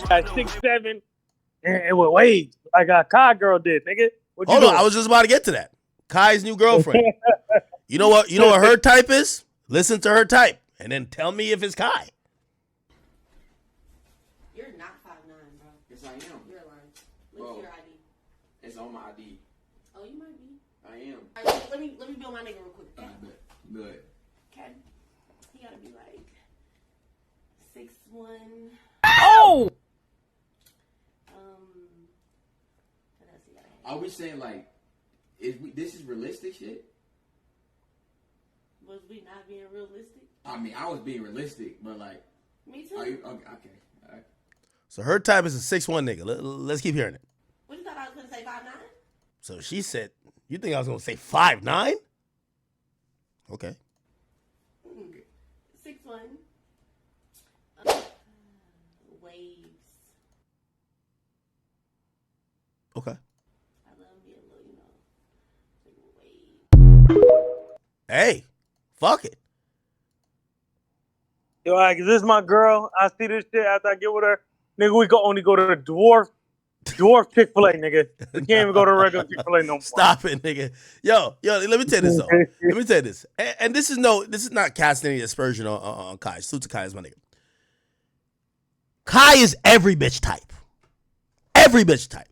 At 6'7", and with waves like a Kai girl did, nigga. What you Hold on, doing? I was just about to get to that. Kai's new girlfriend. You know what? You know what her type is? Listen to her type, and then tell me if it's Kai. You're not 5'9", bro. Yes, I am. You're lying. Look at your ID. It's on my ID. Oh, you might be. I am. All right, let me build my nigga real quick. Okay? Good. Okay. He gotta be like 6'1". Oh! What else he gotta have? Are we saying like, this is realistic shit? Was we not being realistic? I mean, I was being realistic, but like, Me too. are you okay? All right. So her type is a 6'1" nigga. Let's keep hearing it. What you thought I was gonna say 5'9"? So she said, you think I was going to say 5'9"? Okay. 6'1". Waves. Okay. I love me a little, wave. Hey, fuck it. Yo, like, is this my girl? I see this shit after I get with her. Nigga, we can only go to the dwarf Chick-fil-A, nigga. We can't even go to regular Chick-fil-A no more. Stop it, nigga. Yo, let me tell you this, though. Let me tell you this. And this is not casting any aspersion on Kai. Salute to Kai is my nigga. Kai is every bitch type. Every bitch type.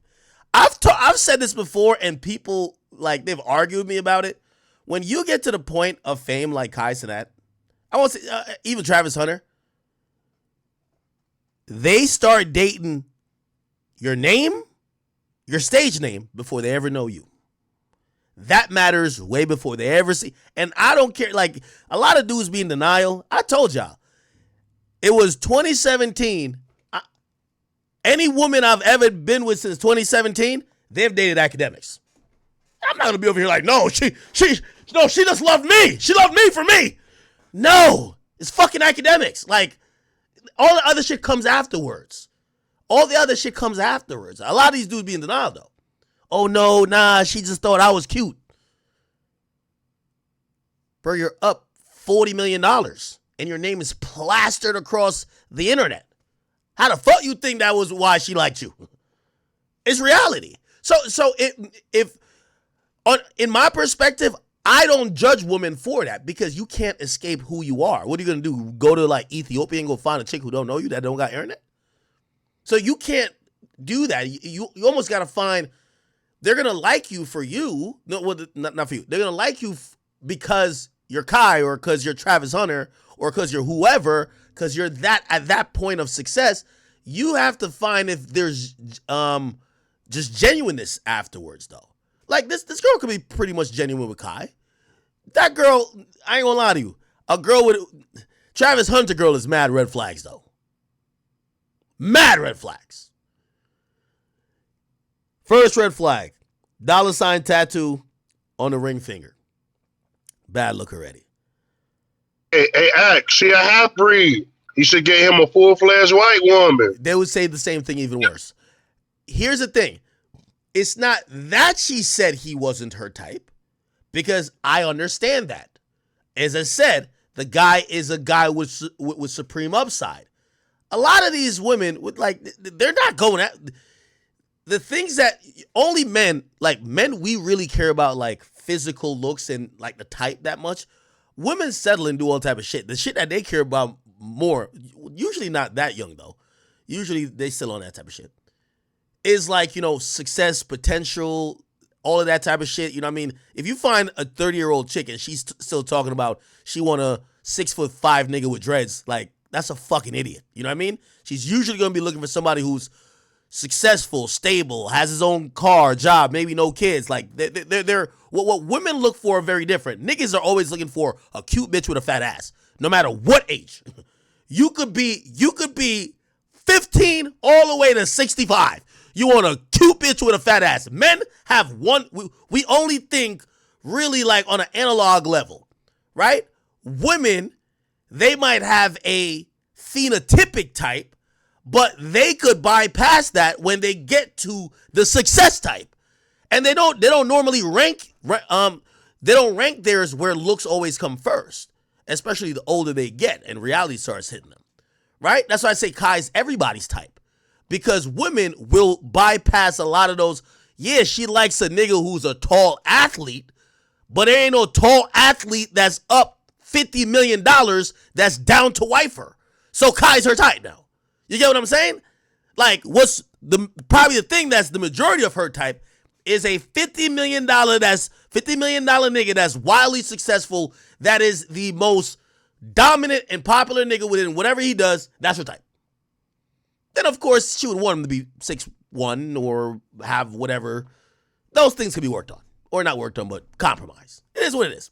I've said this before, and people, like, they've argued with me about it. When you get to the point of fame like Kai Cenat, I won't say, even Travis Hunter, they start dating your name, your stage name, before they ever know you. That matters way before they ever see. And I don't care. Like, a lot of dudes be in denial. I told y'all. It was 2017. Any woman I've ever been with since 2017, they've dated Akademiks. I'm not going to be over here like, no, she just loved me. She loved me for me. No, it's fucking Akademiks. Like, all the other shit comes afterwards. A lot of these dudes be in denial, though. Oh, no, nah, she just thought I was cute. Bro, you're up $40 million, and your name is plastered across the internet. How the fuck you think that was why she liked you? It's reality. In my perspective, I don't judge women for that because you can't escape who you are. What are you going to do? Go to like Ethiopia and go find a chick who don't know you that don't got internet? So you can't do that. You almost got to find, they're going to like you for you. No, well, not for you. They're going to like you because you're Kai or because you're Travis Hunter or because you're whoever, because you're that at that point of success. You have to find if there's just genuineness afterwards, though. Like, this girl could be pretty much genuine with Kai. That girl, I ain't gonna lie to you. A girl with Travis Hunter girl is mad red flags, though. Mad red flags. First red flag, $ tattoo on the ring finger. Bad look already. Hey, Axe, she a half-breed. You should get him a full-fledged white woman. They would say the same thing even worse. Here's the thing. It's not that she said he wasn't her type, because I understand that. As I said, the guy is a guy with supreme upside. A lot of these women would they're not going at the things that only men, we really care about, like physical looks and like the type that much. Women settle and do all type of shit. The shit that they care about more, usually not that young though. Usually they still on that type of shit. Is like, success, potential, all of that type of shit. You know what I mean? If you find a 30-year-old chick and she's still talking about she want a 6'5" nigga with dreads, like, that's a fucking idiot. You know what I mean? She's usually going to be looking for somebody who's successful, stable, has his own car, job, maybe no kids. Like, they're what women look for are very different. Niggas are always looking for a cute bitch with a fat ass, no matter what age. You could be 15 all the way to 65. You want a cute bitch with a fat ass. Men have one. We only think really like on an analog level, right? Women, they might have a phenotypic type, but they could bypass that when they get to the success type, and they don't normally rank. They don't rank theirs where looks always come first. especially the older they get and reality starts hitting them, right? That's why I say Kai's everybody's type, because women will bypass a lot of those. Yeah, she likes a nigga who's a tall athlete, but there ain't no tall athlete that's up $50 million that's down to wife her. So Kai's her type now. You get what I'm saying? Like, what's probably the thing that's the majority of her type is a $50 million nigga that's wildly successful, that is the most dominant and popular nigga within whatever he does. That's her type. Then, of course, she would want him to be 6'1" or have whatever. Those things can be worked on. Or not worked on, but compromise. It is what it is.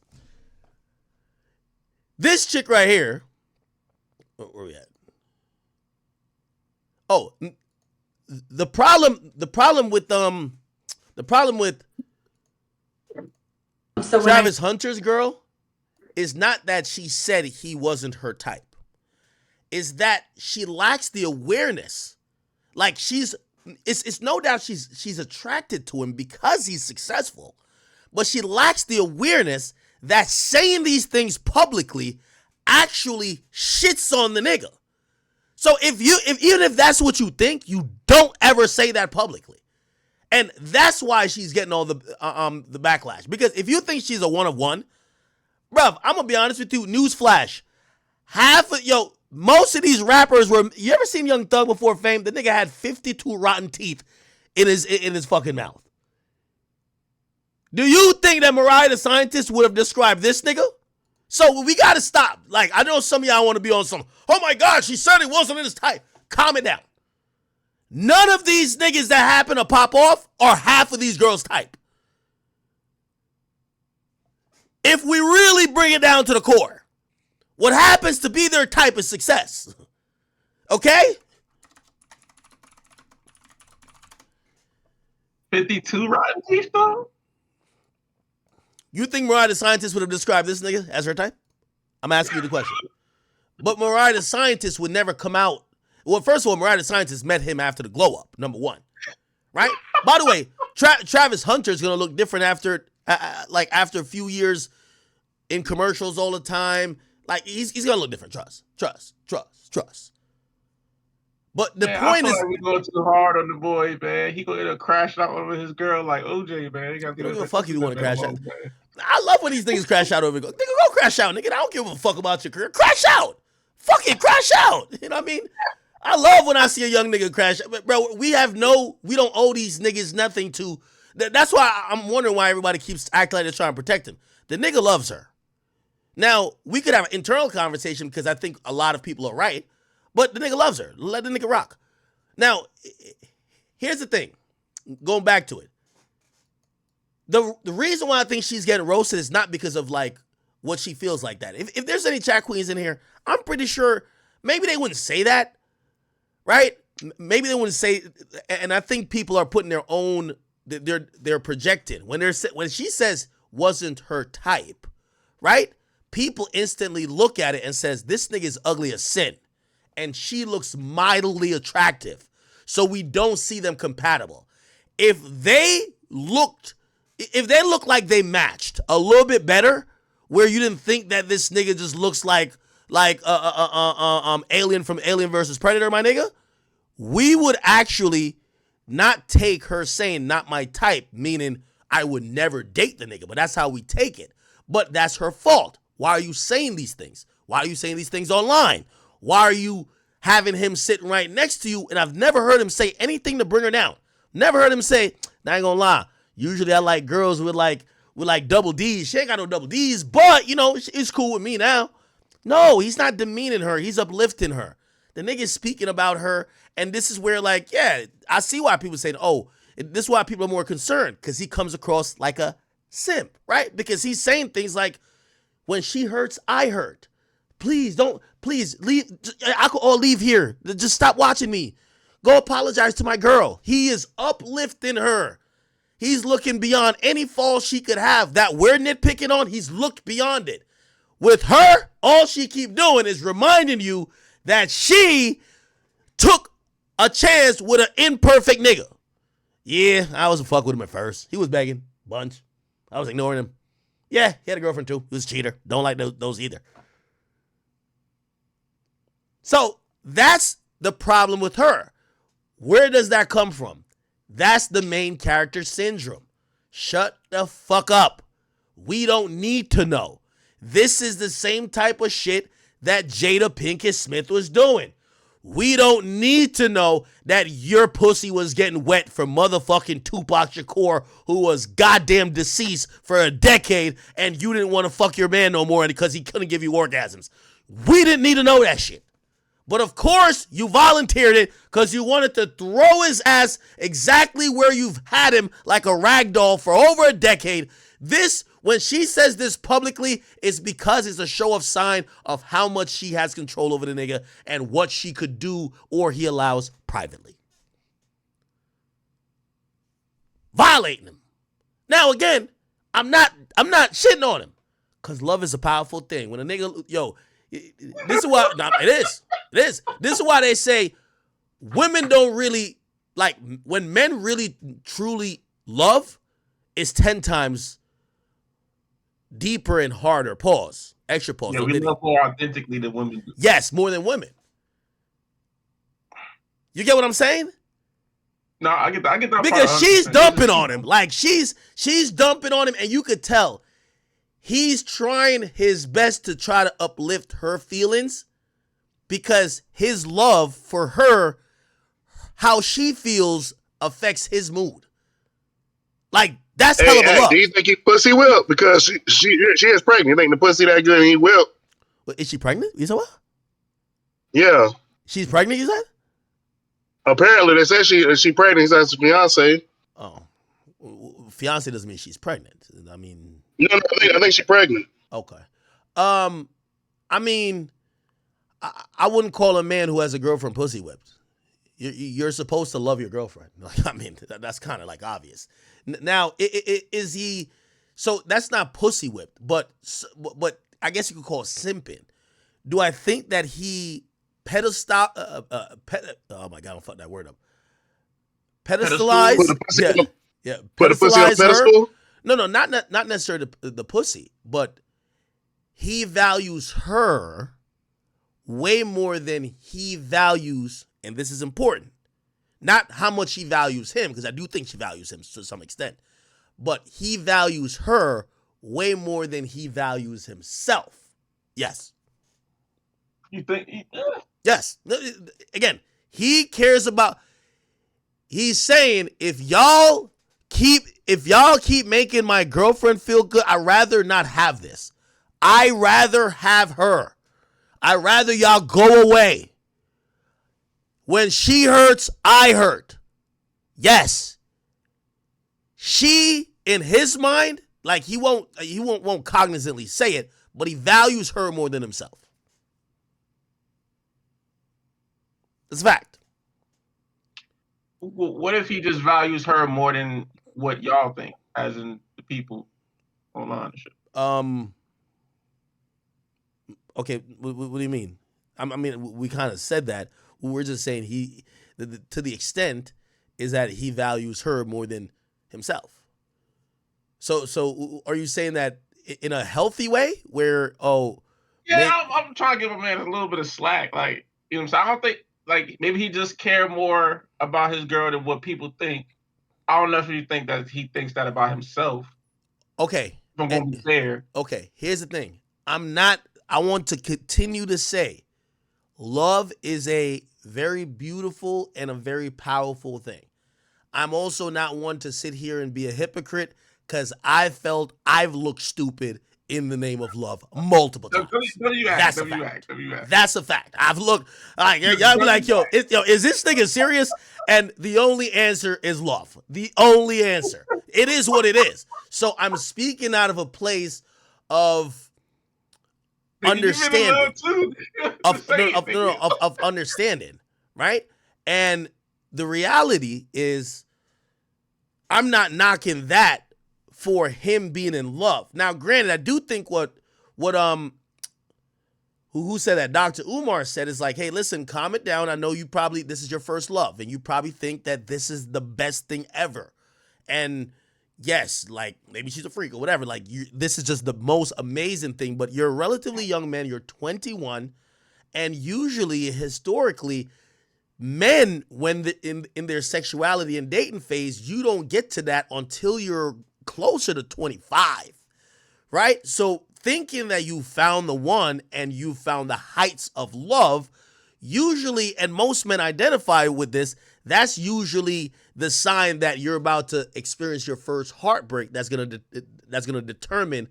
This chick right here. Where we at? Oh, the problem with Travis Hunter's girl is not that she said he wasn't her type. Is that she lacks the awareness. Like, it's no doubt she's attracted to him because he's successful, but she lacks the awareness that saying these things publicly actually shits on the nigga. So even if that's what you think, you don't ever say that publicly. And that's why she's getting all the backlash. Because if you think she's a one of one, bruv, I'm gonna be honest with you, newsflash. Most of these rappers were. You ever seen Young Thug before fame? The nigga had 52 rotten teeth in his fucking mouth. Do you think that Mariah the Scientist would have described this nigga? So we gotta stop. Like, I know some of y'all want to be on some, oh my God, she certainly wasn't in his type. Calm it down. None of these niggas that happen to pop off are half of these girls' type. If we really bring it down to the core, what happens to be their type is success. Okay? 52 rotten teeth, though? You think Mariah the Scientist would have described this nigga as her type? I'm asking you the question. But Mariah the Scientist would never come out. Well, first of all, Mariah the Scientist met him after the glow up, number one. Right? By the way, Travis Hunter's going to look different after a few years in commercials all the time. Like, he's going to look different. Trust. But the point is, like we go too hard on the boy, man. He gonna crash out over his girl like OJ, man. You don't give a fuck if you want to crash out. I love when these niggas crash out over. Nigga, go crash out, nigga. I don't give a fuck about your career. Crash out. Fucking crash out. You know what I mean? I love when I see a young nigga crash. But bro, we don't owe these niggas nothing to. That's why I'm wondering why everybody keeps acting like they're trying to protect him. The nigga loves her. Now, we could have an internal conversation because I think a lot of people are right. But the nigga loves her. Let the nigga rock. Now, here's the thing. Going back to it. The reason why I think she's getting roasted is not because of, like, what she feels like that. If there's any chat queens in here, I'm pretty sure maybe they wouldn't say that, right? Maybe they wouldn't say, and I think people are putting their own, they're projecting. When she says wasn't her type, right? People instantly look at it and says, this nigga's ugly as sin. And she looks mildly attractive. So we don't see them compatible. If they look like they matched a little bit better, where you didn't think that this nigga just looks like Alien from Alien versus Predator, my nigga, we would actually not take her saying not my type, meaning I would never date the nigga, but that's how we take it. But that's her fault. Why are you saying these things? Why are you saying these things online? Why are you having him sitting right next to you? And I've never heard him say anything to bring her down. Never heard him say, I ain't gonna lie, usually I like girls with double D's. She ain't got no double D's, but, you know, it's cool with me now. No, he's not demeaning her. He's uplifting her. The nigga's speaking about her, and this is where, like, yeah, I see why people say, oh, this is why people are more concerned, because he comes across like a simp, right? Because he's saying things like, when she hurts, I hurt. Please leave. I could all leave here. Just stop watching me. Go apologize to my girl. He is uplifting her. He's looking beyond any fault she could have that we're nitpicking on. He's looked beyond it. With her, all she keep doing is reminding you that she took a chance with an imperfect nigga. Yeah, I wasn't fuck with him at first. He was begging, bunch. I was ignoring him. Yeah, he had a girlfriend too. He was a cheater. Don't like those either. So that's the problem with her. Where does that come from? That's the main character syndrome. Shut the fuck up. We don't need to know. This is the same type of shit that Jada Pinkett Smith was doing. We don't need to know that your pussy was getting wet from motherfucking Tupac Shakur, who was goddamn deceased for a decade, and you didn't want to fuck your man no more because he couldn't give you orgasms. We didn't need to know that shit. But of course, you volunteered it because you wanted to throw his ass exactly where you've had him like a rag doll for over a decade. This, when she says this publicly, is because it's a show of sign of how much she has control over the nigga and what she could do or he allows privately. Violating him. Now again, I'm not shitting on him because love is a powerful thing. When a nigga, this is why, it is. This is why they say women don't really, like, when men really, truly love, it's 10 times deeper and harder. Pause. Extra pause. Yeah, we love more authentically than women do. Yes, more than women. You get what I'm saying? No, I get that. Because she's dumping on him. Like, she's dumping on him, and you could tell he's trying his best to try to uplift her feelings because his love for her, how she feels, affects his mood. Like, that's hell of a love. Do you think he pussy whipped? Because she is pregnant. You think the pussy that good and he whipped? Is she pregnant? You said what? Yeah. She's pregnant, you said? Apparently, they said she pregnant. He's his fiance. Oh. Fiance doesn't mean she's pregnant. I mean... No, I think she's pregnant. Okay. I mean, I wouldn't call a man who has a girlfriend pussy whipped. You're supposed to love your girlfriend. Like, I mean, that's kind of like obvious. Now, is he? So that's not pussy whipped, but I guess you could call it simping. Do I think that he pedestal? Oh my god, I'll fuck that word up. Pedestalize? Yeah. Put a pussy on a pedestal? No, not necessarily the pussy, but he values her way more than he values, and this is important, not how much he values him, because I do think she values him to some extent, but he values her way more than he values himself. Yes. You think? Yes. Again, he cares about, he's saying, if y'all keep making my girlfriend feel good, I'd rather not have this. I'd rather have her. I'd rather y'all go away. When she hurts, I hurt. Yes. She, in his mind, like he won't cognizantly say it, but he values her more than himself. It's a fact. What if he just values her more than what y'all think, as in the people online and shit? Okay, what do you mean? I mean, we kind of said that. We're just saying to the extent is that he values her more than himself. So are you saying that in a healthy way where, I'm trying to give a man a little bit of slack. Like, you know what I'm saying? I don't think, like, maybe he just care more about his girl than what people think. I don't know if you think that he thinks that about himself. Okay. If I'm going to be fair. Okay, here's the thing. I want to continue to say love is a very beautiful and a very powerful thing. I'm also not one to sit here and be a hypocrite because I felt I've looked stupid in the name of love multiple times. That's a fact. That's a fact. I've looked, y'all be like, yo, is this nigga serious? And the only answer is love. The only answer. It is what it is. So I'm speaking out of a place of understanding. Of understanding, right? And the reality is I'm not knocking that for him being in love. Now, granted, I do think what who said that? Dr. Umar said is like, hey, listen, calm it down. I know you probably, this is your first love, and you probably think that this is the best thing ever. And yes, like maybe she's a freak or whatever. Like this is just the most amazing thing, but you're a relatively young man. You're 21. And usually, historically, men, when in their sexuality and dating phase, you don't get to that until you're closer to 25, right? So thinking that you found the one and you found the heights of love, usually, and most men identify with this, that's usually the sign that you're about to experience your first heartbreak that's gonna determine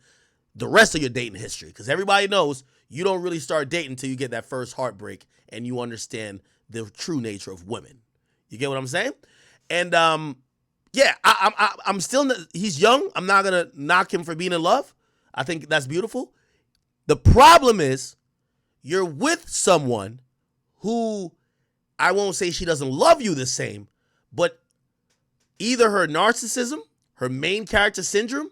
the rest of your dating history. Because everybody knows you don't really start dating until you get that first heartbreak and you understand the true nature of women. You get what I'm saying? And yeah, I'm still, he's young. I'm not gonna knock him for being in love. I think that's beautiful. The problem is you're with someone who, I won't say she doesn't love you the same, but either her narcissism, her main character syndrome,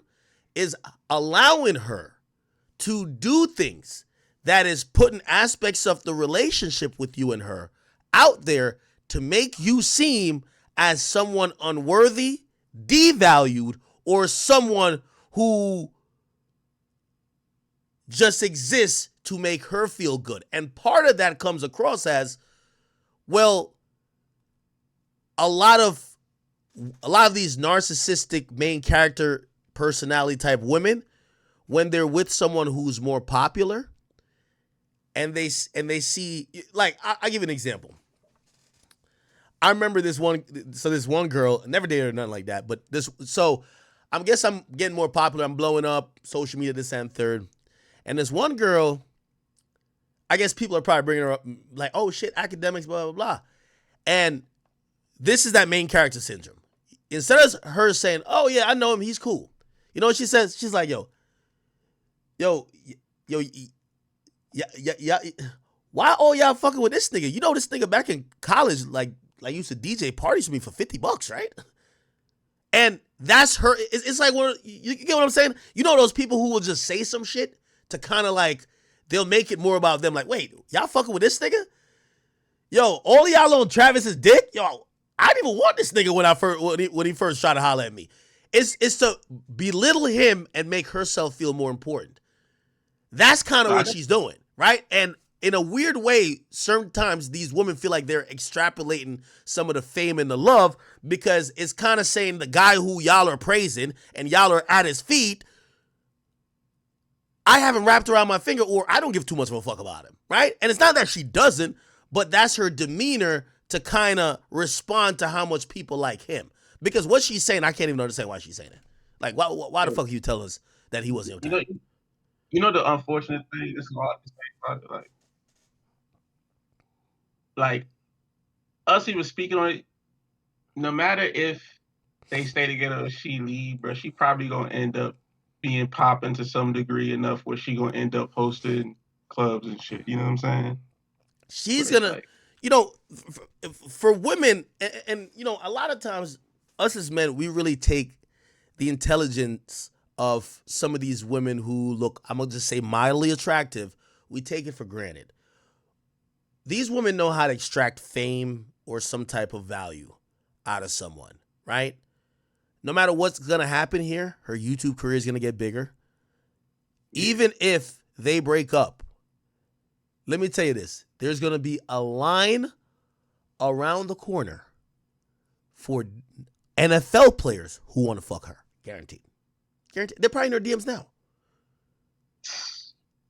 is allowing her to do things that is putting aspects of the relationship with you and her out there to make you seem as someone unworthy, devalued, or someone who just exists to make her feel good. And part of that comes across as, well, a lot of these narcissistic main character personality type women, when they're with someone who's more popular and they see, like, I'll give you an example. I remember this one girl, never dated her, nothing like that, but I guess I'm getting more popular, I'm blowing up, social media, this and third, and this one girl, I guess people are probably bringing her up, like, oh shit, Akademiks, blah, blah, blah. And this is that main character syndrome. Instead of her saying, oh yeah, I know him, he's cool. You know what she says? She's like, yo, yeah, why all y'all fucking with this nigga? You know this nigga back in college, like used to DJ parties for me for $50, right? And that's her. It's like, you get what I'm saying? You know those people who will just say some shit to kind of like, they'll make it more about them. Like, wait, y'all fucking with this nigga? Yo, all of y'all on Travis's dick? Yo, I didn't even want this nigga when he first tried to holler at me. It's to belittle him and make herself feel more important. That's kind of what she's doing, right? And in a weird way, sometimes these women feel like they're extrapolating some of the fame and the love, because it's kind of saying the guy who y'all are praising and y'all are at his feet, I haven't wrapped around my finger, or I don't give too much of a fuck about him, right? And it's not that she doesn't, but that's her demeanor to kind of respond to how much people like him. Because what she's saying, I can't even understand why she's saying it. Like, why the fuck you tell us that he wasn't your type? You know the unfortunate thing, this is all I can say about it, like us even speaking on it, no matter if they stay together or she leave, bro, she probably gonna end up being popping to some degree enough where she gonna end up hosting clubs and shit. You know what I'm saying? She's gonna, like, you know, for women, and you know, a lot of times us as men, we really take the intelligence of some of these women who look, I'm gonna just say, mildly attractive. We take it for granted. These women know how to extract fame or some type of value out of someone, right? No matter what's gonna happen here, her YouTube career is gonna get bigger. Even if they break up, let me tell you this, there's gonna be a line around the corner for NFL players who want to fuck her. Guaranteed. Guaranteed. They're probably in her DMs now.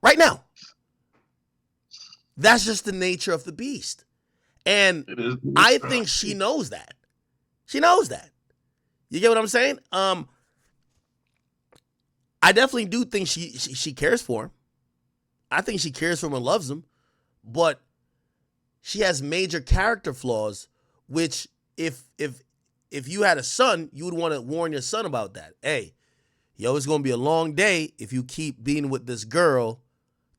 Right now. That's just the nature of the beast. And I think she knows that. She knows that. You get what I'm saying? I definitely do think she cares for him. I think she cares for him and loves him. But she has major character flaws, which if you had a son, you would want to warn your son about that. Hey, yo, it's gonna be a long day if you keep being with this girl.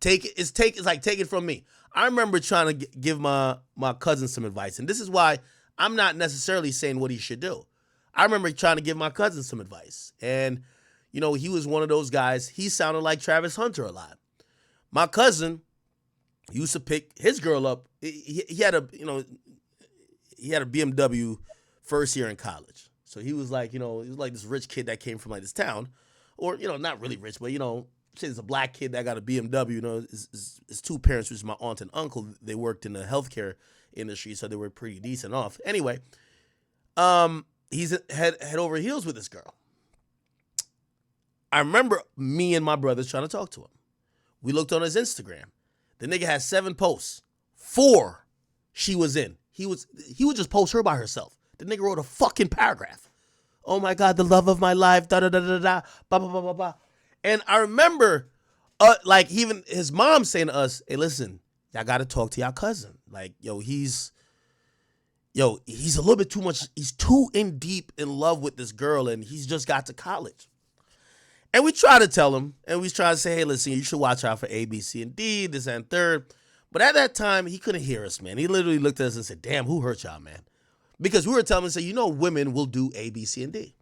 It's like, take it from me. I remember trying to give my cousin some advice, and this is why I'm not necessarily saying what he should do. I remember trying to give my cousin some advice, and you know, he was one of those guys. He sounded like Travis Hunter a lot. My cousin used to pick his girl up. He had a BMW first year in college. So he was like, you know, he was like this rich kid that came from like this town, or, you know, not really rich, but, you know, say there's a black kid that got a BMW. You know, his two parents, which is my aunt and uncle, they worked in the healthcare industry, so they were pretty decent off. Anyway, he's head over heels with this girl. I remember me and my brothers trying to talk to him. We looked on his Instagram. The nigga had 7 posts. 4 she was in. He would just post her by herself. The nigga wrote a fucking paragraph. Oh my God, the love of my life, da da da da da, ba ba ba ba ba. And I remember, like even his mom saying to us, "Hey, listen, y'all got to talk to y'all cousin. Like, he's a little bit too much. He's too in deep in love with this girl, and he's just got to college." And we try to tell him, and we try to say, "Hey, listen, you should watch out for A, B, C, and D, this and third." But at that time, he couldn't hear us, man. He literally looked at us and said, "Damn, who hurt y'all, man?" Because we were telling him, say, women will do A, B, C, and D.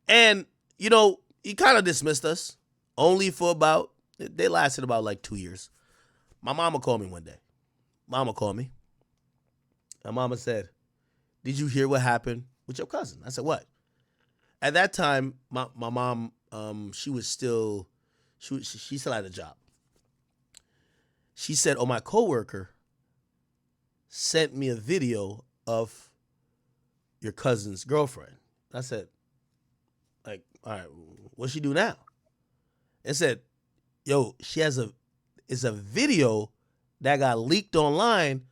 And, he kind of dismissed us only for they lasted about like 2 years. My mama called me one day. Mama called me. And mama said, "Did you hear what happened with your cousin?" I said, "What?" At that time, my mom, she still had a job. She said, "Oh, my coworker sent me a video of your cousin's girlfriend." I said, like, "All right, what's she do now?" It said, "Yo, it's a video that got leaked online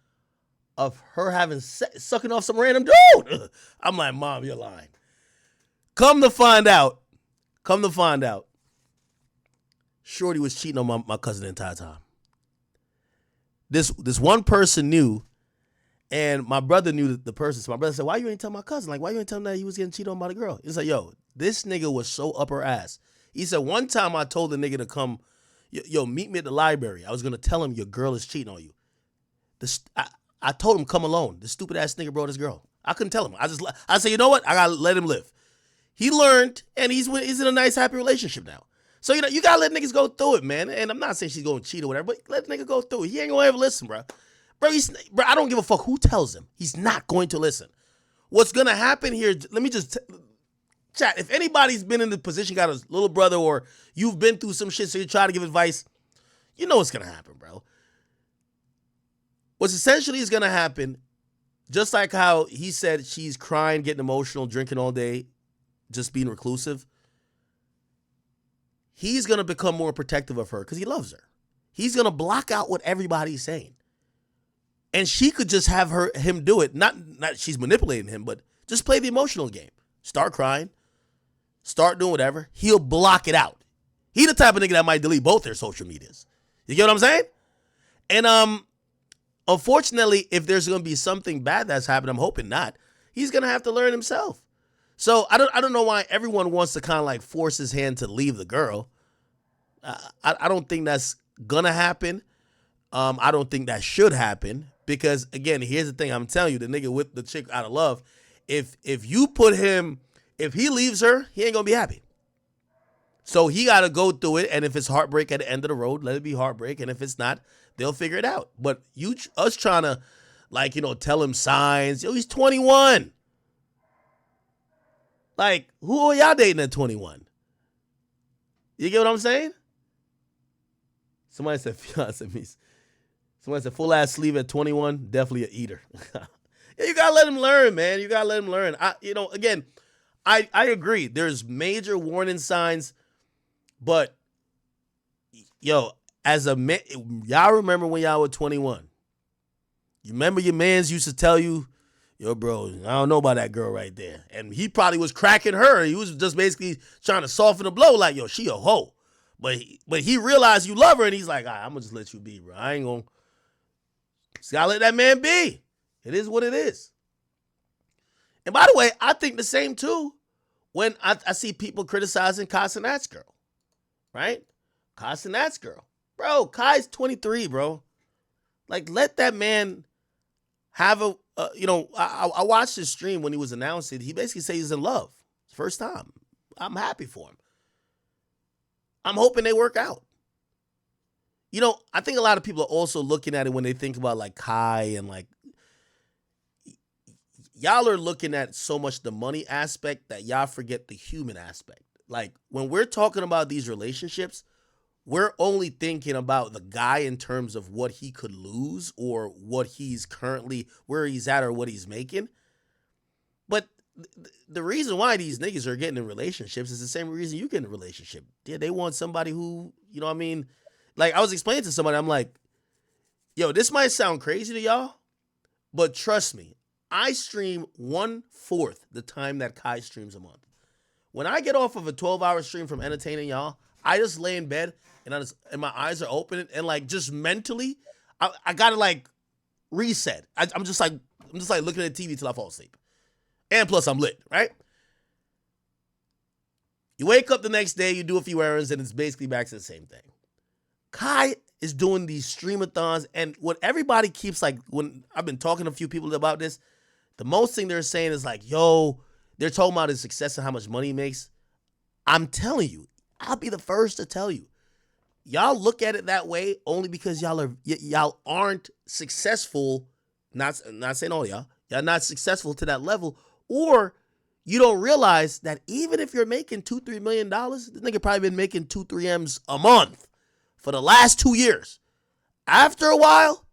of her sucking off some random dude." I'm like, "Mom, you're lying." Come to find out, Shorty was cheating on my cousin the entire time. This one person knew, and my brother knew the person. So my brother said, "Why you ain't tell my cousin? Like, why you ain't tell him that he was getting cheated on by the girl?" He's like, "Yo, this nigga was so up her ass." He said, "One time I told the nigga to come, meet me at the library. I was going to tell him your girl is cheating on you. I told him come alone. This stupid ass nigga brought his girl. I couldn't tell him. I said, you know what? I got to let him live." He learned, and he's in a nice, happy relationship now. So, you got to let niggas go through it, man. And I'm not saying she's going to cheat or whatever, but let the nigga go through it. He ain't going to ever listen, bro. Bro, I don't give a fuck who tells him. He's not going to listen. What's going to happen here, let me just chat. If anybody's been in the position, got a little brother, or you've been through some shit, so you try to give advice, you know what's going to happen, bro. What's essentially is going to happen, just like how he said she's crying, getting emotional, drinking all day, just being reclusive, he's going to become more protective of her because he loves her. He's going to block out what everybody's saying. And she could just have him do it. Not she's manipulating him, but just play the emotional game. Start crying. Start doing whatever. He'll block it out. He the type of nigga that might delete both their social medias. You get what I'm saying? And unfortunately, if there's going to be something bad that's happened, I'm hoping not, he's going to have to learn himself. So I don't know why everyone wants to kind of like force his hand to leave the girl. I don't think that's going to happen. I don't think that should happen because, again, here's the thing. I'm telling you, the nigga with the chick out of love, if he leaves her, he ain't going to be happy. So he got to go through it, and if it's heartbreak at the end of the road, let it be heartbreak, and if it's not, they'll figure it out. But us trying to, like, tell him signs. Yo, he's 21. Like, who are y'all dating at 21? You get what I'm saying? Somebody said full ass sleeve at 21, definitely an eater. Yeah, you gotta let him learn, man. You gotta let him learn. Again, I agree. There's major warning signs, but as a man, y'all remember when y'all were 21? You remember your mans used to tell you, "Yo, bro, I don't know about that girl right there." And he probably was cracking her. He was just basically trying to soften the blow, like, "Yo, she a hoe." But he realized you love her, and he's like, "All right, I'm going to just let you be, bro. I ain't going to." Just got to let that man be. It is what it is. And by the way, I think the same, too, when I see people criticizing Kai Cenat's girl. Right? Kai Cenat's girl. Bro, Kai's 23, bro. Like, let that man have I watched his stream when he was announcing. He basically said he's in love. First time. I'm happy for him. I'm hoping they work out. I think a lot of people are also looking at it when they think about like Kai and like, y'all are looking at so much the money aspect that y'all forget the human aspect. Like when we're talking about these relationships, we're only thinking about the guy in terms of what he could lose or what he's currently, where he's at or what he's making. But the reason why these niggas are getting in relationships is the same reason you get in a relationship. Yeah, they want somebody who, you know what I mean? Like, I was explaining to somebody, I'm like, yo, this might sound crazy to y'all, but trust me, I stream 1/4 the time that Kai streams a month. When I get off of a 12-hour stream from entertaining y'all, I just lay in bed and my eyes are open and like just mentally, I gotta like reset. I'm just like looking at the TV till I fall asleep. And plus I'm lit, right? You wake up the next day, you do a few errands, and it's basically back to the same thing. Kai is doing these streamathons, and what everybody keeps like, when I've been talking to a few people about this, the most thing they're saying is like, yo, they're talking about his success and how much money he makes. I'm telling you, I'll be the first to tell you. Y'all look at it that way only because y'all aren't successful. Not saying all y'all not successful to that level, or you don't realize that even if you're making $2-3 million, this nigga probably been making 2-3 M's a month for the last 2 years. After a while,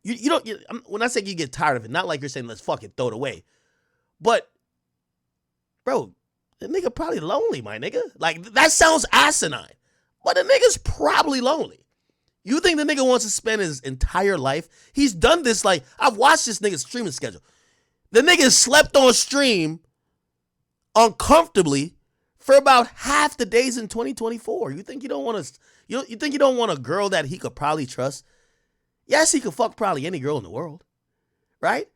you don't. When I say you get tired of it, not like you're saying let's fucking throw it away, but bro, the nigga probably lonely, my nigga. Like, that sounds asinine, but the nigga's probably lonely. You think the nigga wants to spend his entire life? He's done this, like, I've watched this nigga's streaming schedule. The nigga slept on stream uncomfortably for about half the days in 2024. You think you don't want to, you think you don't want a girl that he could probably trust? Yes, he could fuck probably any girl in the world, right?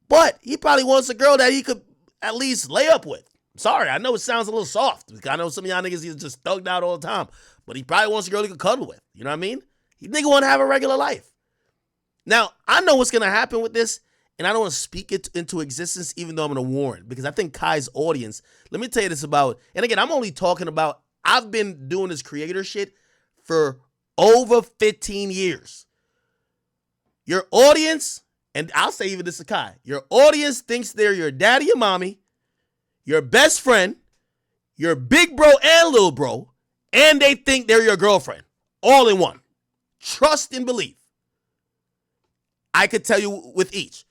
But he probably wants a girl that he could at least lay up with. Sorry, I know it sounds a little soft. I know some of y'all niggas, he's just thugged out all the time. But he probably wants a girl he could cuddle with. You know what I mean? He nigga want to have a regular life. Now, I know what's going to happen with this, and I don't want to speak it into existence, even though I'm going to warn. Because I think Kai's audience, let me tell you this about, and again, I'm only talking about, I've been doing this creator shit for over 15 years. Your audience, and I'll say even this to Kai, your audience thinks they're your daddy and mommy, your best friend, your big bro and little bro, and they think they're your girlfriend. All in one. Trust and belief. I could tell you with each.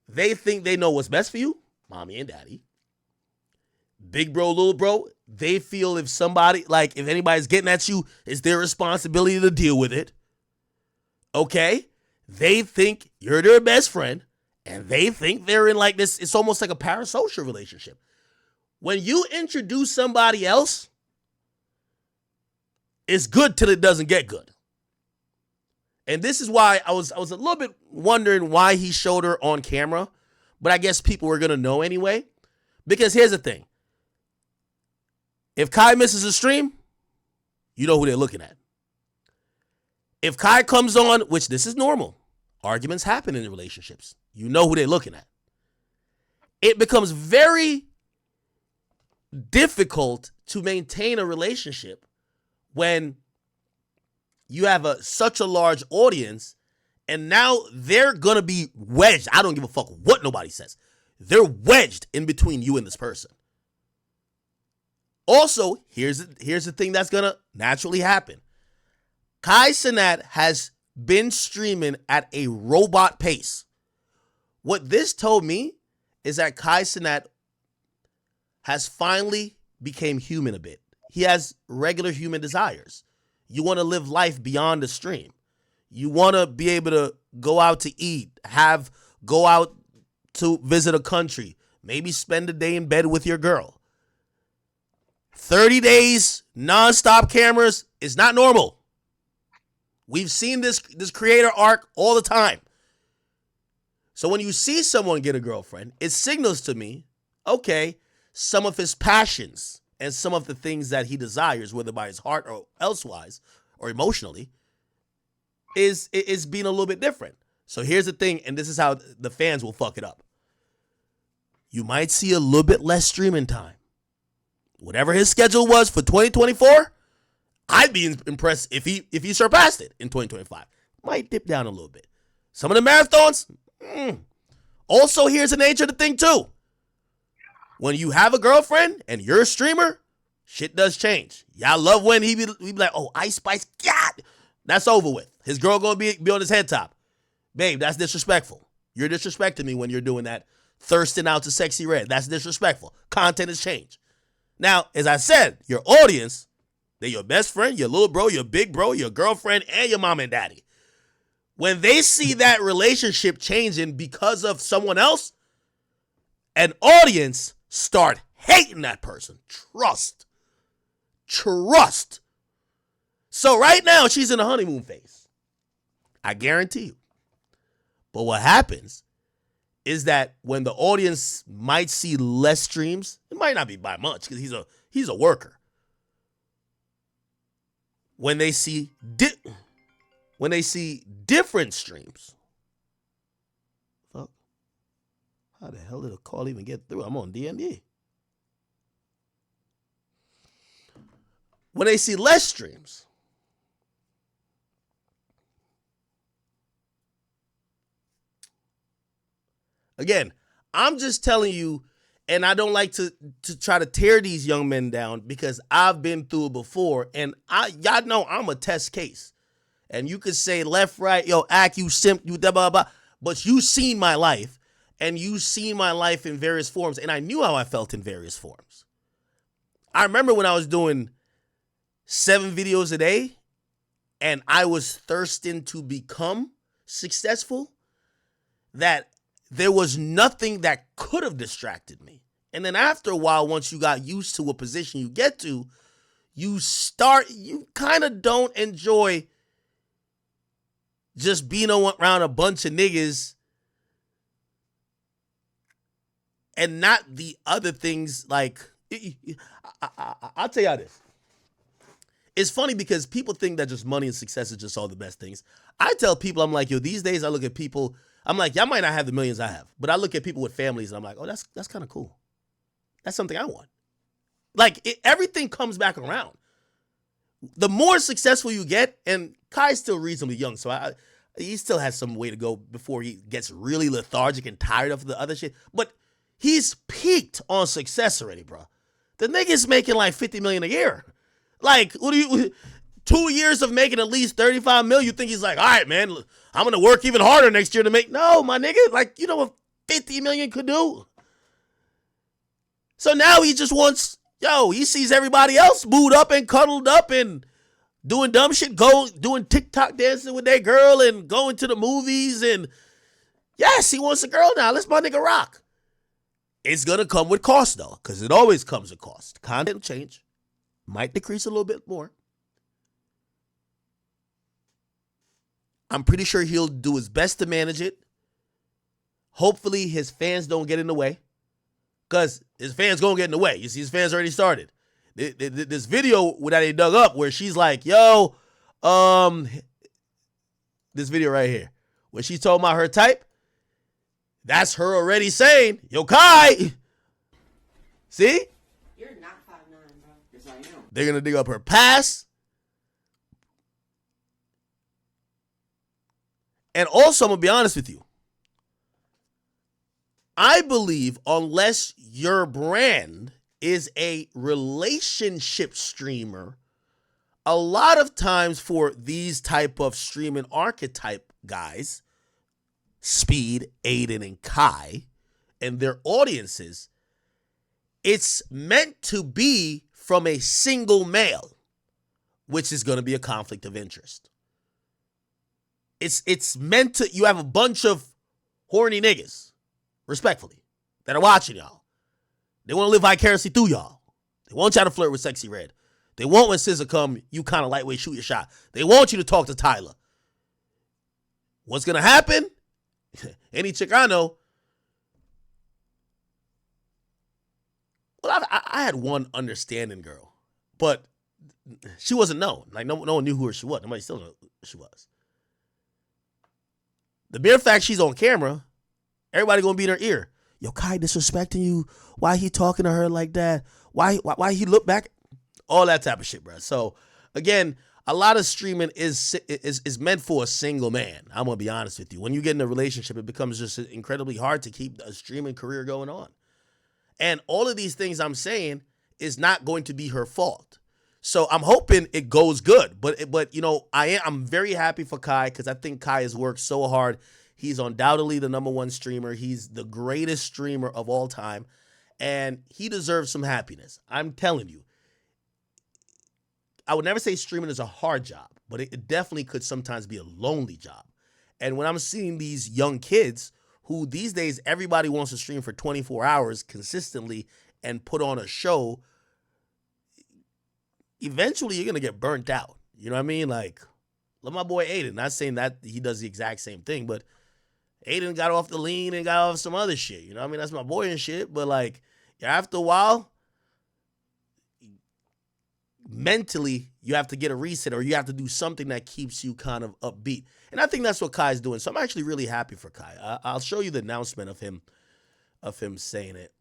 They think they know what's best for you, mommy and daddy. Big bro, little bro, they feel if somebody, like if anybody's getting at you, it's their responsibility to deal with it. Okay? They think you're their best friend. And they think they're in like this, it's almost like a parasocial relationship. When you introduce somebody else, it's good till it doesn't get good. And this is why I was a little bit wondering why he showed her on camera, but I guess people were going to know anyway. Because here's the thing. If Kai misses a stream, you know who they're looking at. If Kai comes on, which this is normal, arguments happen in relationships. You know who they're looking at. It becomes very difficult to maintain a relationship when you have such a large audience and now they're going to be wedged. I don't give a fuck what nobody says. They're wedged in between you and this person. Also, here's the thing that's going to naturally happen. Kai Cenat has been streaming at a robot pace. What this told me is that Kai Cenat has finally became human a bit. He has regular human desires. You want to live life beyond the stream. You want to be able to go out to eat, go out to visit a country, maybe spend a day in bed with your girl. 30 days, nonstop cameras is not normal. We've seen this creator arc all the time. So when you see someone get a girlfriend, it signals to me, okay, some of his passions and some of the things that he desires, whether by his heart or elsewise or emotionally, is being a little bit different. So here's the thing, and this is how the fans will fuck it up. You might see a little bit less streaming time. Whatever his schedule was for 2024, I'd be impressed if he surpassed it in 2025. Might dip down a little bit. Some of the marathons. Also, here's the nature of the thing too. When you have a girlfriend and you're a streamer, Shit does change. Y'all love when we be like, oh, Ice Spice, God, that's over with. His girl gonna be on his head top. Babe, that's disrespectful. You're disrespecting me when you're doing that. Thirsting out to Sexy Red. That's disrespectful. Content has changed. Now, as I said, your audience, they're your best friend, your little bro, your big bro, your girlfriend, and your mom and daddy. When they see that relationship changing because of someone else, an audience start hating that person. Trust. So right now, she's in a honeymoon phase. I guarantee you. But what happens is that when the audience might see less streams, it might not be by much because he's a worker. When they see different streams, fuck, how the hell did a call even get through? I'm on DMD. When they see less streams, again, I'm just telling you, and I don't like to try to tear these young men down because I've been through it before, and y'all know I'm a test case. And you could say left, right, yo, act, you simp, you blah, blah, blah, but you seen my life, and you seen my life in various forms, and I knew how I felt in various forms. I remember when I was doing 7 videos a day, and I was thirsting to become successful, that there was nothing that could have distracted me. And then after a while, once you got used to a position you get to, you kind of don't enjoy just being around a bunch of niggas and not the other things. Like, I'll tell y'all this. It's funny because people think that just money and success is just all the best things. I tell people, I'm like, yo, these days I look at people, I'm like, y'all might not have the millions I have, but I look at people with families and I'm like, oh, that's kind of cool. That's something I want. Like, everything comes back around. The more successful you get, and Kai's still reasonably young, so he still has some way to go before he gets really lethargic and tired of the other shit, but he's peaked on success already, bro. The nigga's making like $50 million a year. Like, 2 years of making at least 35 million, you think he's like, all right, man, I'm going to work even harder next year to make. No, my nigga, like, you know what 50 million could do? So now he just wants, he sees everybody else booed up and cuddled up and doing dumb shit, doing TikTok dancing with their girl and going to the movies. And yes, he wants a girl now. Let's my nigga rock. It's going to come with cost, though, because it always comes with cost. Content will change. Might decrease a little bit more. I'm pretty sure he'll do his best to manage it. Hopefully his fans don't get in the way. Because his fans going to get in the way. You see, his fans already started. This video that they dug up where she's like, yo, this video right here, where she told about her type, that's her already saying, yo, Kai. See? You're not 5'9", bro. Yes, I am. They're going to dig up her past. And also, I'm going to be honest with you. I believe unless your brand is a relationship streamer, a lot of times for these type of streaming archetype guys, Speed, Aiden, and Kai, and their audiences, it's meant to be from a single male, which is going to be a conflict of interest. It's meant to, you have a bunch of horny niggas, respectfully, that are watching y'all. They want to live vicariously through y'all. They want y'all to flirt with Sexy Red. They want when SZA come, you kind of lightweight shoot your shot. They want you to talk to Tyler. What's going to happen? Any chick I know. Well, I had one understanding girl, but she wasn't known. Like, no one knew who she was. Nobody still knew who she was. The mere fact she's on camera, everybody gonna be in her ear. Yo, Kai disrespecting you. Why he talking to her like that? Why he look back? All that type of shit, bro. So again, a lot of streaming is meant for a single man. I'm gonna be honest with you. When you get in a relationship, it becomes just incredibly hard to keep a streaming career going on. And all of these things I'm saying is not going to be her fault. So I'm hoping it goes good. But you know, I'm very happy for Kai because I think Kai has worked so hard. He's undoubtedly the #1 streamer. He's the greatest streamer of all time. And he deserves some happiness. I'm telling you. I would never say streaming is a hard job, but it definitely could sometimes be a lonely job. And when I'm seeing these young kids who these days everybody wants to stream for 24 hours consistently and put on a show, eventually you're going to get burnt out. You know what I mean? Like, look, my boy Aiden, not saying that he does the exact same thing, but Aiden got off the lean and got off some other shit. You know what I mean? That's my boy and shit. But like, after a while, mentally, you have to get a reset or you have to do something that keeps you kind of upbeat. And I think that's what Kai's doing. So I'm actually really happy for Kai. I'll show you the announcement of him saying it.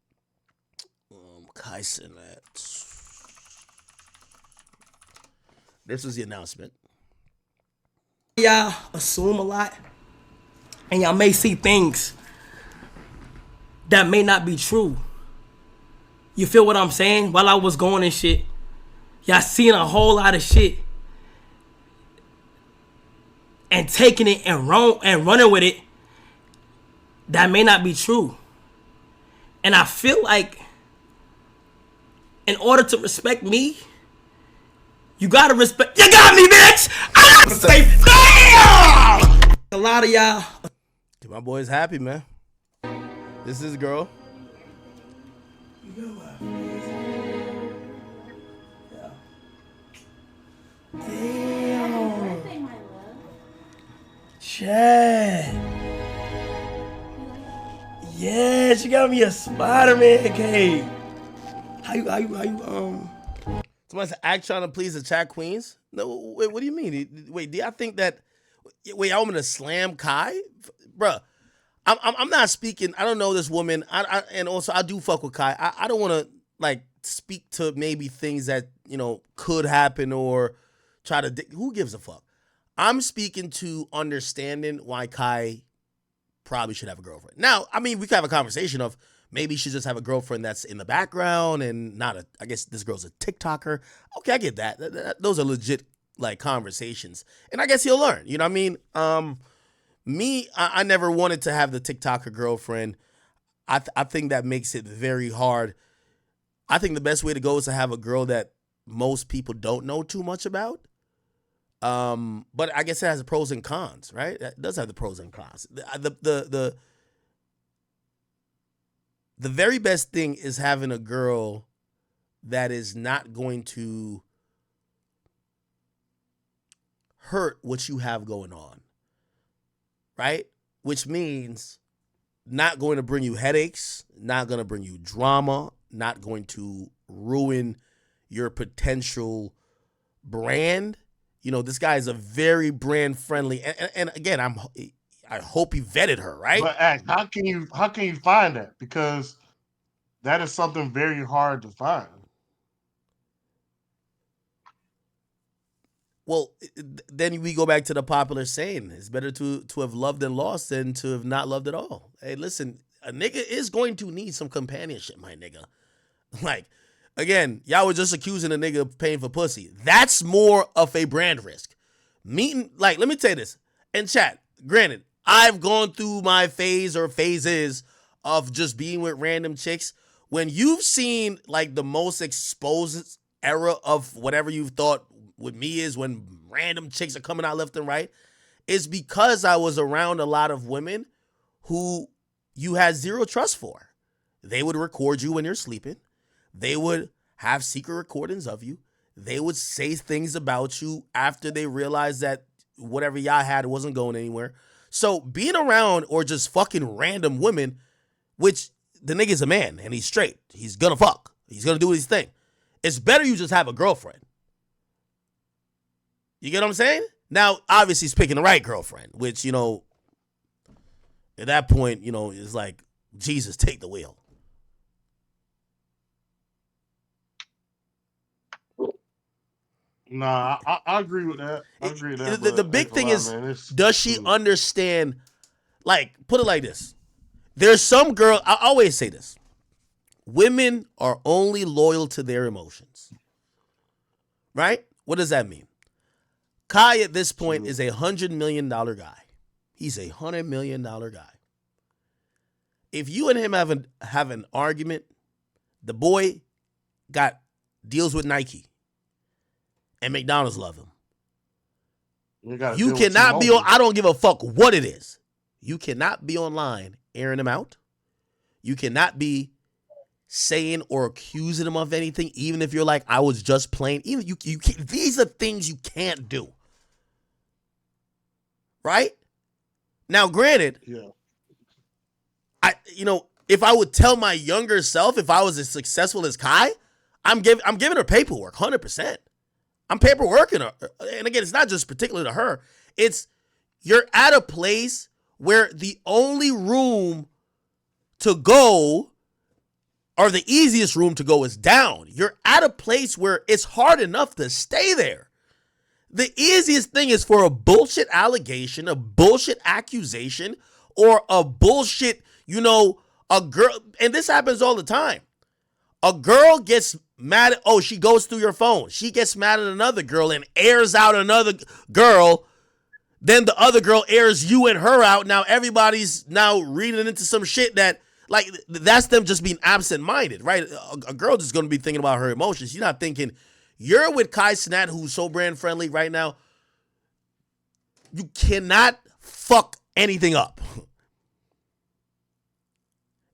Kai Cenat. This was the announcement. Y'all assume a lot, and y'all may see things that may not be true. You feel what I'm saying? While I was going and shit, y'all seeing a whole lot of shit and taking it and running with it that may not be true. And I feel like in order to respect me, you gotta respect. You got me, bitch! I gotta say, damn! A lot of y'all. My boy's happy, man. This is girl. Damn. Chad. Yeah, she got me a Spider-Man cake. How you Somebody said, act trying to please the chat queens. No, wait, what do you mean? Wait, do y'all think that? Wait, I'm gonna slam Kai, bruh. I'm not speaking. I don't know this woman. And also I do fuck with Kai. I don't want to like speak to maybe things that could happen or try to. Who gives a fuck? I'm speaking to understanding why Kai probably should have a girlfriend. Now, I mean, we could have a conversation of maybe she just have a girlfriend that's in the background and not a. I guess this girl's a TikToker. Okay, I get that. Those are legit like conversations, and I guess he'll learn. You know what I mean? I never wanted to have the TikToker girlfriend. I think that makes it very hard. I think the best way to go is to have a girl that most people don't know too much about. But I guess it has the pros and cons, right? It does have the pros and cons. The very best thing is having a girl that is not going to hurt what you have going on, right? Which means not going to bring you headaches, not going to bring you drama, not going to ruin your potential brand. This guy is a very brand friendly, and again, I hope he vetted her, right? But how can you find that? Because that is something very hard to find. Well, then we go back to the popular saying: it's better to have loved and lost than to have not loved at all. Hey, listen, a nigga is going to need some companionship, my nigga. Like, again, y'all were just accusing a nigga of paying for pussy. That's more of a brand risk. Meeting, like, let me tell you this. And chat, granted, I've gone through my phase or phases of just being with random chicks. When you've seen, like, the most exposed era of whatever you've thought with me is when random chicks are coming out left and right, is because I was around a lot of women who you had zero trust for. They would record you when you're sleeping. They would have secret recordings of you. They would say things about you after they realized that whatever y'all had wasn't going anywhere. So being around or just fucking random women, which the nigga's a man and he's straight. He's gonna fuck. He's gonna do his thing. It's better you just have a girlfriend. You get what I'm saying? Now, obviously, he's picking the right girlfriend, which, at that point, is like, Jesus, take the wheel. Nah, I agree with that. I agree with that. The big thing is, does she understand, like, put it like this. There's some girl, I always say this. women are only loyal to their emotions. Right? What does that mean? Kai at this point is $100 million guy. He's $100 million guy. If you and him have an argument, the boy got deals with Nike and McDonald's love him. You cannot be on, I don't give a fuck what it is. You cannot be online airing him out. You cannot be saying or accusing him of anything, even if you're like, I was just playing. Even you can't, these are things you can't do. Right? Now, granted, if I would tell my younger self, if I was as successful as Kai, I'm giving her paperwork, 100%. I'm paperworking her. And again, it's not just particular to her. It's you're at a place where the only room to go, or the easiest room to go, is down. You're at a place where it's hard enough to stay there. The easiest thing is for a bullshit allegation, a bullshit accusation, or a bullshit, a girl, and this happens all the time. A girl gets mad at, she goes through your phone. She gets mad at another girl and airs out another girl. Then the other girl airs you and her out. Now everybody's now reading into some shit that's them just being absent-minded, right? A girl just going to be thinking about her emotions. She's not thinking, you're with Kai Cenat, who's so brand friendly right now. You cannot fuck anything up.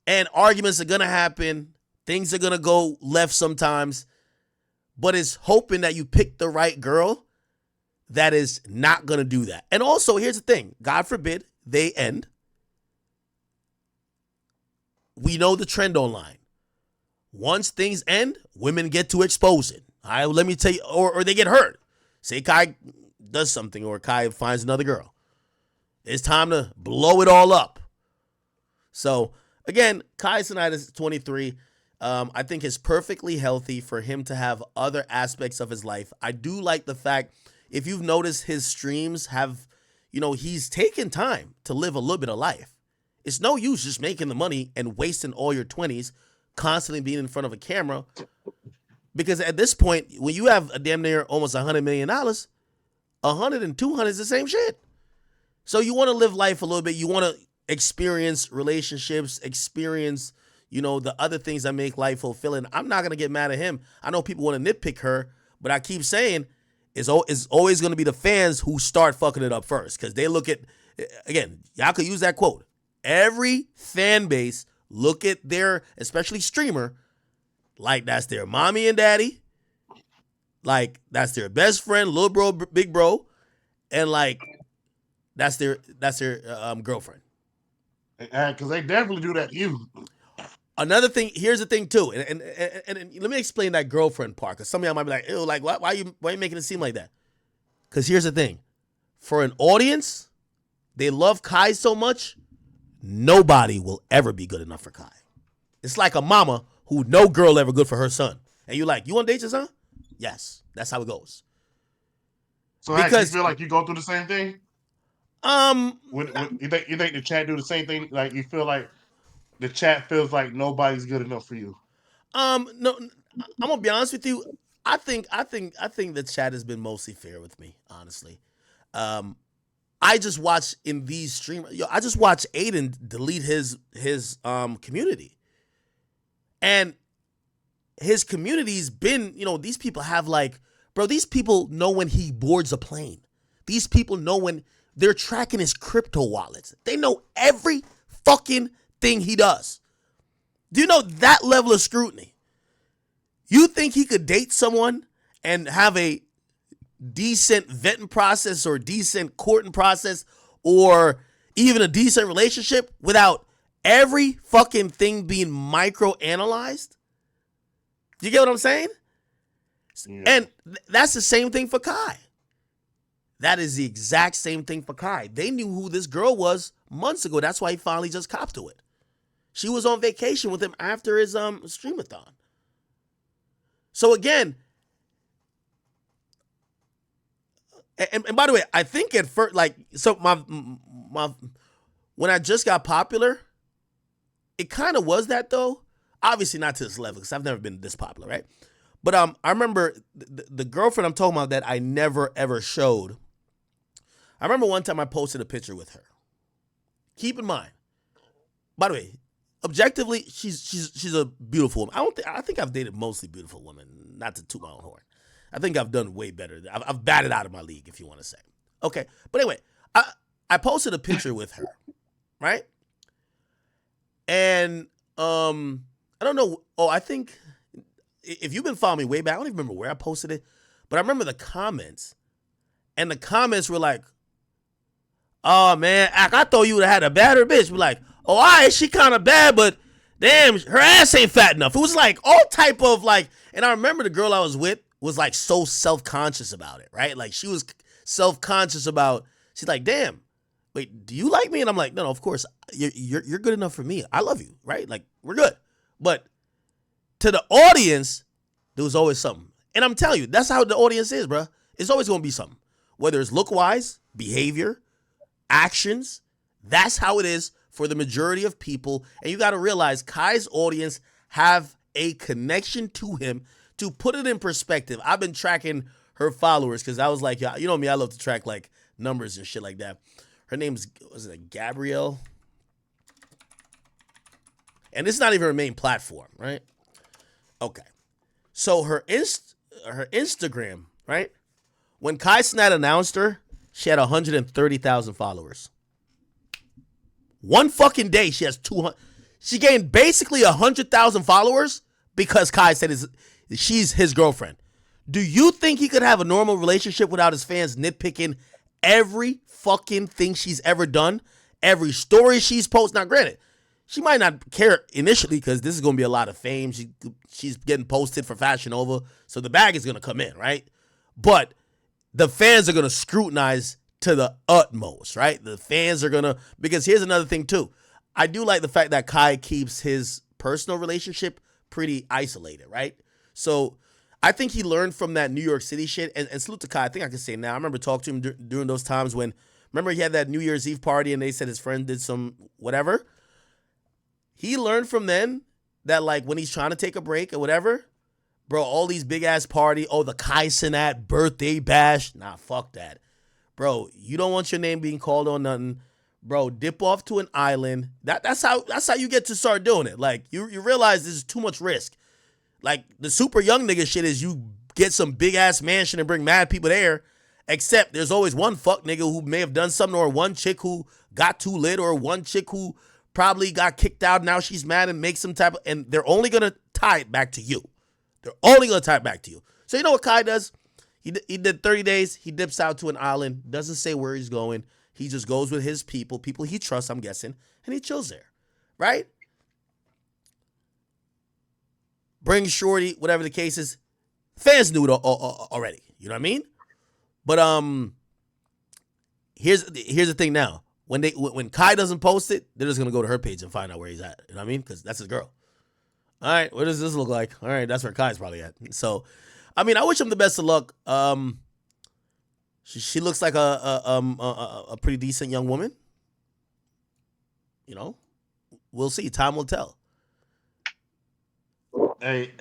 And arguments are going to happen. Things are going to go left sometimes. But it's hoping that you pick the right girl that is not going to do that. And also, here's the thing. God forbid they end. We know the trend online. Once things end, women get to expose it. Let me tell you, or they get hurt. Say Kai does something, or Kai finds another girl. It's time to blow it all up. So, again, Kai Cenat is 23. I think it's perfectly healthy for him to have other aspects of his life. I do like the fact, if you've noticed, his streams have, he's taken time to live a little bit of life. It's no use just making the money and wasting all your 20s constantly being in front of a camera. Because at this point, when you have a damn near almost $100 million, 100 and 200 is the same shit. So you want to live life a little bit. You want to experience relationships, experience, the other things that make life fulfilling. I'm not going to get mad at him. I know people want to nitpick her, but I keep saying it's always going to be the fans who start fucking it up first. Because they look at, again, y'all could use that quote. Every fan base look at their, especially streamer, like that's their mommy and daddy, like that's their best friend, little bro, big bro, and like that's their girlfriend. Because they definitely do that to you. Another thing, here's the thing too, and let me explain that girlfriend part, because some of y'all might be like, ew, like why are you making it seem like that? Because here's the thing, for an audience, they love Kai so much, nobody will ever be good enough for Kai. It's like a mama who no girl ever good for her son. And you like, you want to date your son? Yes. That's how it goes. So because you feel like you go through the same thing? When you think the chat do the same thing? Like you feel like the chat feels like nobody's good enough for you? No, I'm gonna be honest with you. I think the chat has been mostly fair with me, honestly. I just watch in these streamers. I just watch Aiden delete his community. And his community's been, these people have these people know when he boards a plane. These people know when they're tracking his crypto wallets. They know every fucking thing he does. Do you know that level of scrutiny? You think he could date someone and have a decent vetting process or decent courting process or even a decent relationship without every fucking thing being micro-analyzed? You get what I'm saying? Yeah. And that's the same thing for Kai. That is the exact same thing for Kai. They knew who this girl was months ago. That's why he finally just copped to it. She was on vacation with him after his streamathon. So again, and by the way, I think at first, my when I just got popular, it kind of was that though. Obviously not to this level because I've never been this popular, right? But I remember the girlfriend I'm talking about that I never ever showed. I remember one time I posted a picture with her. Keep in mind, by the way, objectively, she's a beautiful woman. I think I've dated mostly beautiful women, not to toot my own horn. I think I've done way better. I've batted out of my league, if you want to say. Okay, but anyway, I posted a picture with her, right? And I don't know. Oh, I think if you've been following me way back, I don't even remember where I posted it, but I remember the comments, and the comments were like, "Oh man, I thought you would have had a badder bitch." We're like, "Oh, all right, she kind of bad, but damn, her ass ain't fat enough." It was like all type of like, and I remember the girl I was with was like so self-conscious about it, right? Like she was self-conscious about. She's like, "Damn, wait, do you like me?" And I'm like, "No, of course, you're good enough for me. I love you, right? Like we're good." But to the audience, there was always something. And I'm telling you, that's how the audience is, bro. It's always going to be something. Whether it's look-wise, behavior, actions, that's how it is for the majority of people. And you got to realize Kai's audience have a connection to him. To put it in perspective, I've been tracking her followers because I was like, you know me, I love to track like numbers and shit like that. Her name's, was it Gabrielle? And it's not even her main platform, right? Okay. So her Instagram, right? When Kai Cenat announced her, she had 130,000 followers. One fucking day, she has 200. She gained basically 100,000 followers because Kai said she's his girlfriend. Do you think he could have a normal relationship without his fans nitpicking every fucking thing she's ever done? Every story she's posted? Now, granted, she might not care initially because this is going to be a lot of fame. She's getting posted for Fashion Nova, so the bag is going to come in, right? But the fans are going to scrutinize to the utmost, right? The fans are going to, because here's another thing too. I do like the fact that Kai keeps his personal relationship pretty isolated, right? So I think he learned from that New York City shit, and salute to Kai. I think I can say now. I remember talking to him during those times when, remember he had that New Year's Eve party and they said his friend did some whatever. He learned from then that like when he's trying to take a break or whatever, bro, all these big ass party, the Kai Cenat birthday bash, nah, fuck that. Bro, you don't want your name being called on nothing. Bro, dip off to an island. That's how you get to start doing it. Like you realize this is too much risk. Like the super young nigga shit is you get some big ass mansion and bring mad people there, except there's always one fuck nigga who may have done something, or one chick who got too lit, or one chick who probably got kicked out. Now she's mad and makes some type of, and they're only going to tie it back to you. They're only going to tie it back to you. So you know what Kai does? He did 30 days. He dips out to an island. Doesn't say where he's going. He just goes with his people he trusts, I'm guessing, and he chills there, right? Brings shorty, whatever the case is. Fans knew it already. You know what I mean? But here's the thing now. When Kai doesn't post it, they're just gonna go to her page and find out where he's at. You know what I mean? Because that's his girl. All right, what does this look like? All right, that's where Kai's probably at. So, I mean, I wish him the best of luck. She looks like a pretty decent young woman. You know, we'll see. Time will tell. Hey,